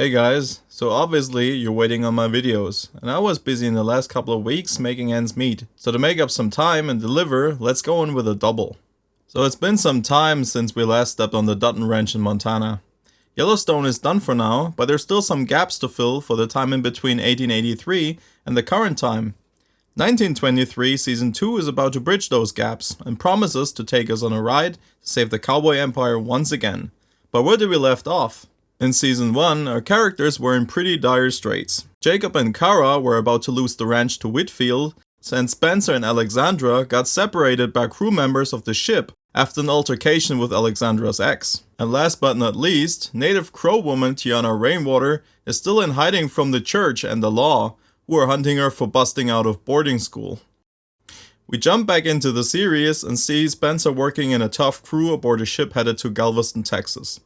Hey guys, so obviously you're waiting on my videos, and I was busy in the last couple of weeks making ends meet. So to make up some time and deliver, let's go in with a double. So it's been some time since we last stepped on the Dutton Ranch in Montana. Yellowstone is done for now, but there's still some gaps to fill for the time in between 1883 and the current time. 1923 Season 2 is about to bridge those gaps and promises to take us on a ride to save the cowboy empire once again. But where did we left off? In Season 1, our characters were in pretty dire straits. Jacob and Kara were about to lose the ranch to Whitfield, and Spencer and Alexandra got separated by crew members of the ship after an altercation with Alexandra's ex. And last but not least, native Crow woman Tiana Rainwater is still in hiding from the church and the law, who are hunting her for busting out of boarding school. We jump back into the series and see Spencer working in a tough crew aboard a ship headed to Galveston, Texas.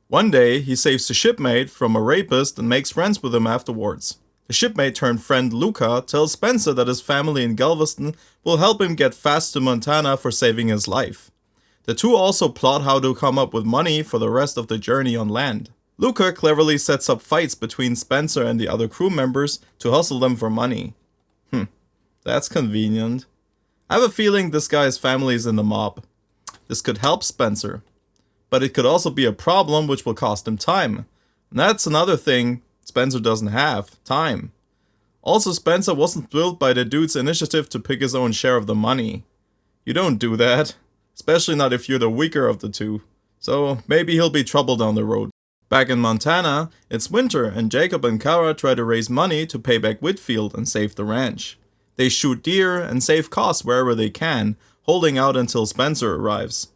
One day, he saves the shipmate from a rapist and makes friends with him afterwards. The shipmate turned friend Luca tells Spencer that his family in Galveston will help him get fast to Montana for saving his life. The two also plot how to come up with money for the rest of the journey on land. Luca cleverly sets up fights between Spencer and the other crew members to hustle them for money. That's convenient. I have a feeling this guy's family is in the mob. This could help Spencer. But it could also be a problem which will cost him time. And that's another thing Spencer doesn't have, time. Also, Spencer wasn't thrilled by the dude's initiative to pick his own share of the money. You don't do that, especially not if you're the weaker of the two. So maybe he'll be trouble down the road. Back in Montana, it's winter and Jacob and Kara try to raise money to pay back Whitfield and save the ranch. They shoot deer and save costs wherever they can, holding out until Spencer arrives.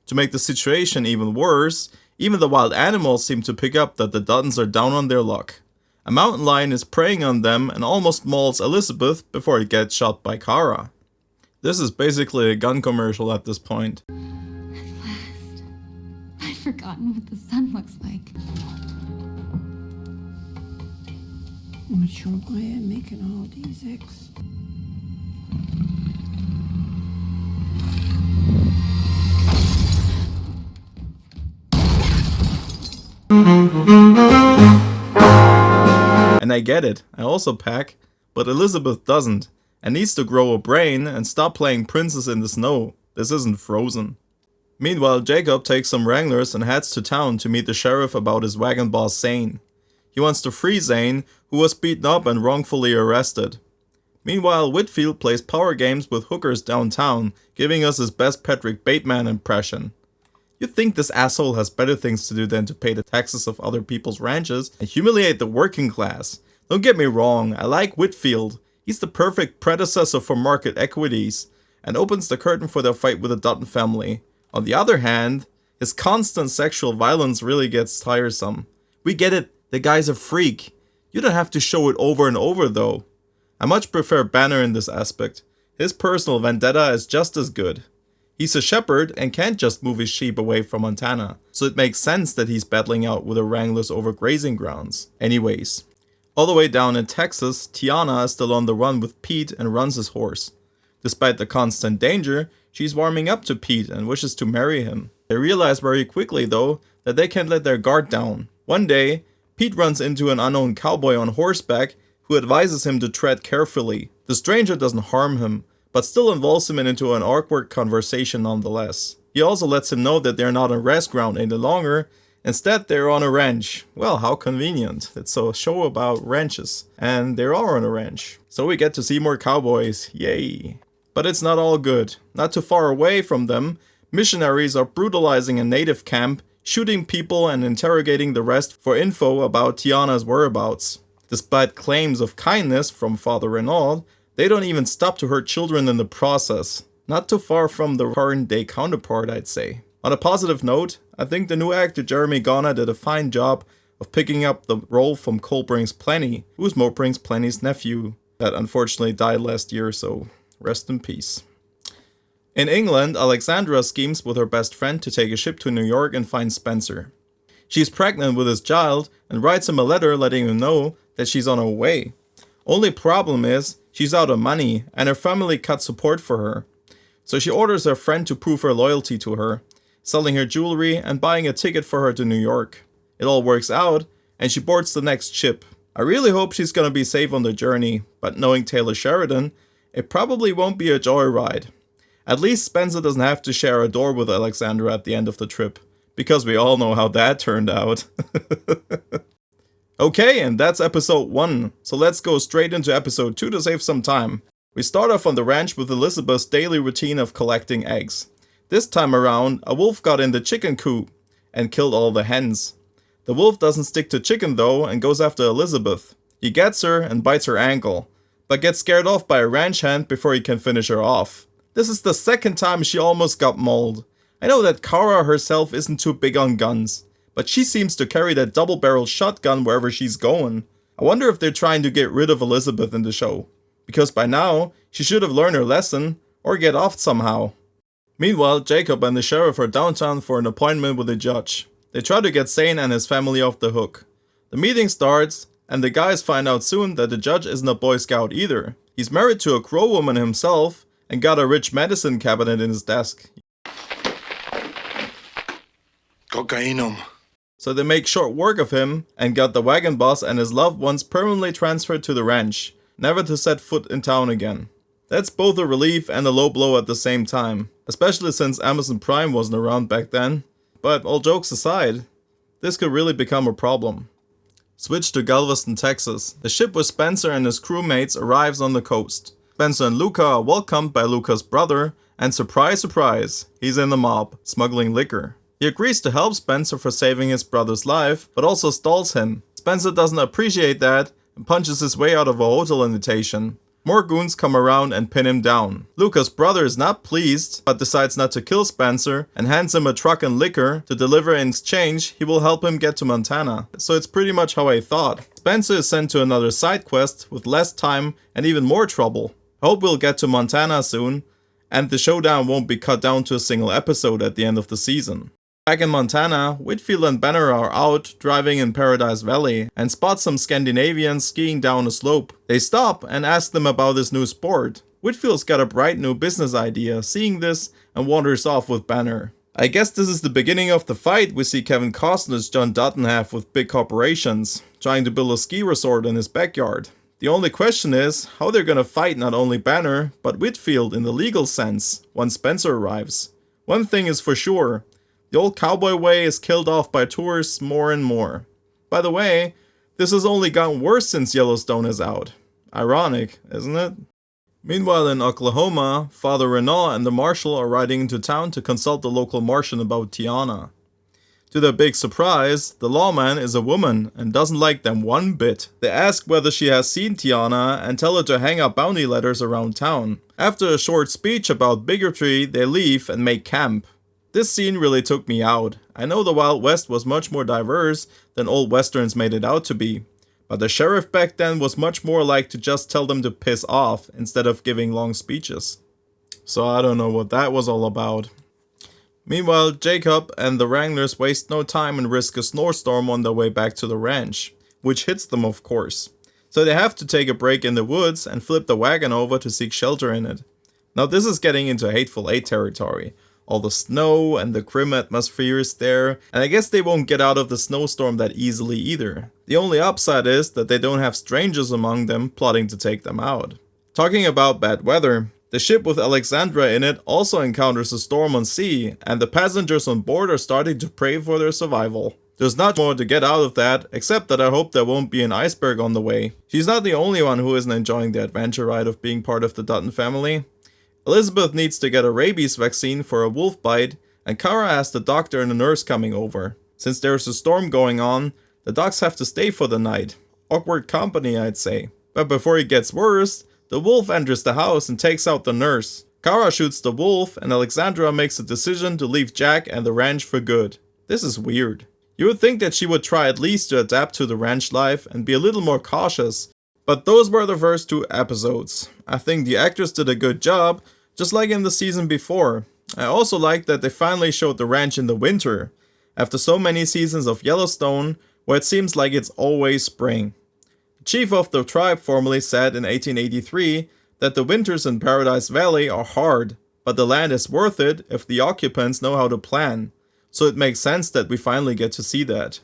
To make the situation even worse, even the wild animals seem to pick up that the Duttons are down on their luck. A mountain lion is preying on them and almost mauls Elizabeth before it gets shot by Kara. This is basically a gun commercial at this point. At last, I've forgotten what the sun looks like. I'm not sure why I'm making all these eggs. And I get it, I also pack, but Elizabeth doesn't, and needs to grow a brain and stop playing princess in the snow. This isn't Frozen. Meanwhile, Jacob takes some wranglers and heads to town to meet the sheriff about his wagon boss Zane. He wants to free Zane, who was beaten up and wrongfully arrested. Meanwhile, Whitfield plays power games with hookers downtown, giving us his best Patrick Bateman impression. You'd think this asshole has better things to do than to pay the taxes of other people's ranches and humiliate the working class. Don't get me wrong, I like Whitfield. He's the perfect predecessor for market equities, and opens the curtain for their fight with the Dutton family. On the other hand, his constant sexual violence really gets tiresome. We get it, the guy's a freak. You don't have to show it over and over though. I much prefer Banner in this aspect. His personal vendetta is just as good. He's a shepherd and can't just move his sheep away from Montana, so it makes sense that he's battling out with the wranglers over grazing grounds. Anyways, all the way down in Texas, Tiana is still on the run with Pete and runs his horse. Despite the constant danger, she's warming up to Pete and wishes to marry him. They realize very quickly though that they can't let their guard down. One day, Pete runs into an unknown cowboy on horseback who advises him to tread carefully. The stranger doesn't harm him, but still involves him into an awkward conversation nonetheless. He also lets him know that they're not on rest ground any longer, instead they're on a ranch. Well, how convenient. It's a show about ranches, and they are on a ranch. So we get to see more cowboys, yay. But it's not all good. Not too far away from them, missionaries are brutalizing a native camp, shooting people and interrogating the rest for info about Tiana's whereabouts. Despite claims of kindness from Father Renaud, they don't even stop to hurt children in the process. Not too far from the current day counterpart, I'd say. On a positive note, I think the new actor Jeremy Garner did a fine job of picking up the role from Cole Brings Plenty, who's Mo Brings Plenty's nephew, that unfortunately died last year, so rest in peace. In England, Alexandra schemes with her best friend to take a ship to New York and find Spencer. She's pregnant with his child and writes him a letter letting him know that she's on her way. Only problem is, she's out of money and her family cut support for her. So she orders her friend to prove her loyalty to her, selling her jewelry and buying a ticket for her to New York. It all works out, and she boards the next ship. I really hope she's gonna be safe on the journey, but knowing Taylor Sheridan, it probably won't be a joyride. At least Spencer doesn't have to share a door with Alexandra at the end of the trip, because we all know how that turned out. Okay, and that's episode 1, so let's go straight into episode 2 to save some time. We start off on the ranch with Elizabeth's daily routine of collecting eggs. This time around, a wolf got in the chicken coop and killed all the hens. The wolf doesn't stick to chicken though and goes after Elizabeth. He gets her and bites her ankle, but gets scared off by a ranch hand before he can finish her off. This is the second time she almost got mauled. I know that Kara herself isn't too big on guns, but she seems to carry that double-barreled shotgun wherever she's going. I wonder if they're trying to get rid of Elizabeth in the show, because by now, she should have learned her lesson, or get off somehow. Meanwhile, Jacob and the sheriff are downtown for an appointment with a judge. They try to get Zane and his family off the hook. The meeting starts, and the guys find out soon that the judge isn't a Boy Scout either. He's married to a Crow woman himself, and got a rich medicine cabinet in his desk. Cocainum. So they make short work of him, and got the wagon boss and his loved ones permanently transferred to the ranch, never to set foot in town again. That's both a relief and a low blow at the same time, especially since Amazon Prime wasn't around back then. But all jokes aside, this could really become a problem. Switch to Galveston, Texas. The ship with Spencer and his crewmates arrives on the coast. Spencer and Luca are welcomed by Luca's brother, and surprise surprise, he's in the mob, smuggling liquor. He agrees to help Spencer for saving his brother's life, but also stalls him. Spencer doesn't appreciate that, and punches his way out of a hotel invitation. More goons come around and pin him down. Luca's brother is not pleased, but decides not to kill Spencer, and hands him a truck and liquor to deliver in exchange he will help him get to Montana. So it's pretty much how I thought. Spencer is sent to another side quest with less time and even more trouble. I hope we'll get to Montana soon, and the showdown won't be cut down to a single episode at the end of the season. Back in Montana, Whitfield and Banner are out driving in Paradise Valley and spot some Scandinavians skiing down a slope. They stop and ask them about this new sport. Whitfield's got a bright new business idea, seeing this, and wanders off with Banner. I guess this is the beginning of the fight we see Kevin Costner's John Dutton have with big corporations, trying to build a ski resort in his backyard. The only question is how they're gonna fight not only Banner, but Whitfield in the legal sense once Spencer arrives. One thing is for sure, the old cowboy way is killed off by tourists more and more. By the way, this has only gotten worse since Yellowstone is out. Ironic, isn't it? Meanwhile in Oklahoma, Father Renault and the marshal are riding into town to consult the local Martian about Tiana. To their big surprise, the lawman is a woman and doesn't like them one bit. They ask whether she has seen Tiana and tell her to hang up bounty letters around town. After a short speech about bigotry, they leave and make camp. This scene really took me out. I know the Wild West was much more diverse than old westerns made it out to be, but the sheriff back then was much more like to just tell them to piss off instead of giving long speeches. So I don't know what that was all about. Meanwhile, Jacob and the Wranglers waste no time and risk a snowstorm on their way back to the ranch, which hits them of course. So they have to take a break in the woods and flip the wagon over to seek shelter in it. Now this is getting into Hateful Eight territory. All the snow and the grim atmosphere is there, and I guess they won't get out of the snowstorm that easily either. The only upside is that they don't have strangers among them plotting to take them out. Talking about bad weather, the ship with Alexandra in it also encounters a storm on sea, and the passengers on board are starting to pray for their survival. There's not more to get out of that, except that I hope there won't be an iceberg on the way. She's not the only one who isn't enjoying the adventure ride of being part of the Dutton family. Elizabeth needs to get a rabies vaccine for a wolf bite, and Kara has the doctor and the nurse coming over. Since there's a storm going on, the docs have to stay for the night. Awkward company, I'd say. But before it gets worse, the wolf enters the house and takes out the nurse. Kara shoots the wolf, and Alexandra makes a decision to leave Jack and the ranch for good. This is weird. You would think that she would try at least to adapt to the ranch life and be a little more cautious, but those were the first 2 episodes. I think the actors did a good job, just like in the season before. I also like that they finally showed the ranch in the winter, after so many seasons of Yellowstone, where it seems like it's always spring. The chief of the tribe formerly said in 1883 that the winters in Paradise Valley are hard, but the land is worth it if the occupants know how to plan, so it makes sense that we finally get to see that.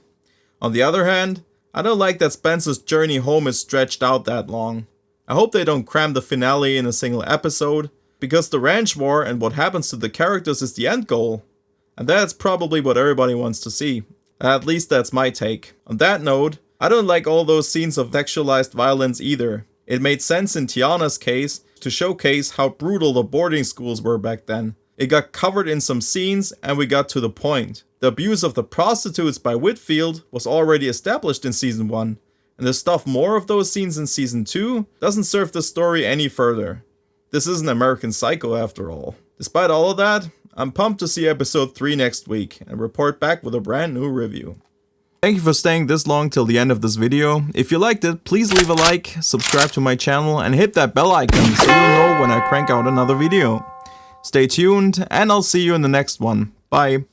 On the other hand, I don't like that Spencer's journey home is stretched out that long. I hope they don't cram the finale in a single episode, because the ranch war and what happens to the characters is the end goal. And that's probably what everybody wants to see. At least that's my take. On that note, I don't like all those scenes of sexualized violence either. It made sense in Tiana's case to showcase how brutal the boarding schools were back then. It got covered in some scenes and we got to the point. The abuse of the prostitutes by Whitfield was already established in season 1, and to stuff more of those scenes in season 2 doesn't serve the story any further. This isn't American Psycho after all. Despite all of that, I'm pumped to see episode 3 next week and report back with a brand new review. Thank you for staying this long till the end of this video. If you liked it, please leave a like, subscribe to my channel and hit that bell icon so you'll know when I crank out another video. Stay tuned and I'll see you in the next one. Bye.